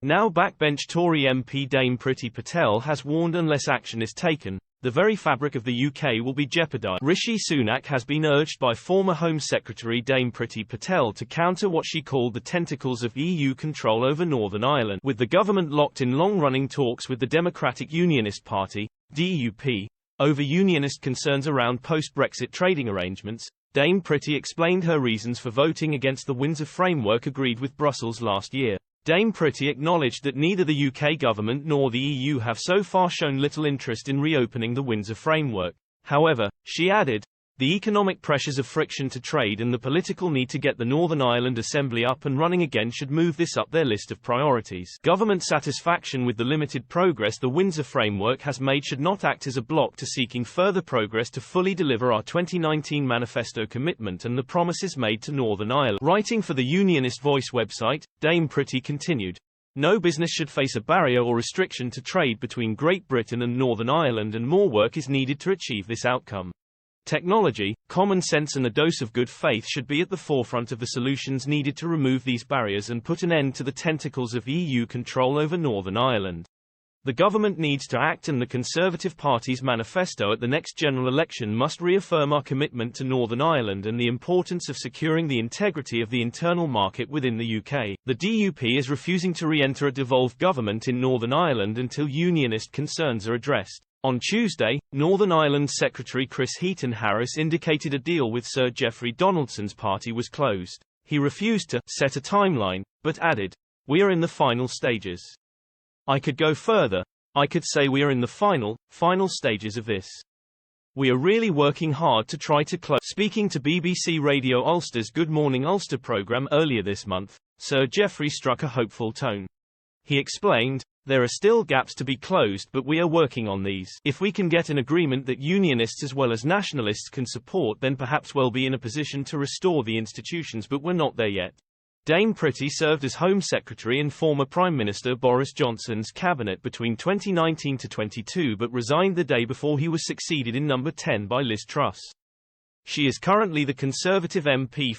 Now backbench Tory MP Dame Priti Patel has warned unless action is taken, the very fabric of the UK will be jeopardised. Rishi Sunak has been urged by former Home Secretary Dame Priti Patel to counter what she called the tentacles of EU control over Northern Ireland. With the government locked in long-running talks with the Democratic Unionist Party, DUP, over unionist concerns around post-Brexit trading arrangements, Dame Priti explained her reasons for voting against the Windsor Framework agreed with Brussels last year. Dame Priti acknowledged that neither the UK government nor the EU have so far shown little interest in reopening the Windsor Framework. However, she added, the economic pressures of friction to trade and the political need to get the Northern Ireland Assembly up and running again should move this up their list of priorities. Government satisfaction with the limited progress the Windsor Framework has made should not act as a block to seeking further progress to fully deliver our 2019 manifesto commitment and the promises made to Northern Ireland. Writing for the Unionist Voice website, Dame Priti continued, no business should face a barrier or restriction to trade between Great Britain and Northern Ireland, and more work is needed to achieve this outcome. Technology, common sense and a dose of good faith should be at the forefront of the solutions needed to remove these barriers and put an end to the tentacles of EU control over Northern Ireland. The government needs to act, and the Conservative Party's manifesto at the next general election must reaffirm our commitment to Northern Ireland and the importance of securing the integrity of the internal market within the UK. The DUP is refusing to re-enter a devolved government in Northern Ireland until unionist concerns are addressed. On Tuesday, Northern Ireland Secretary Chris Heaton-Harris indicated a deal with Sir Geoffrey Donaldson's party was closed. He refused to set a timeline, but added, we are in the final stages. I could go further. I could say we are in the final stages of this. We are really working hard to try to close. Speaking to BBC Radio Ulster's Good Morning Ulster programme earlier this month, Sir Geoffrey struck a hopeful tone. He explained, there are still gaps to be closed, but we are working on these. If we can get an agreement that unionists as well as nationalists can support, then perhaps we'll be in a position to restore the institutions, but we're not there yet. Dame Priti served as Home Secretary in former Prime Minister Boris Johnson's cabinet between 2019 to 22 but resigned the day before he was succeeded in number 10 by Liz Truss. She is currently the Conservative MP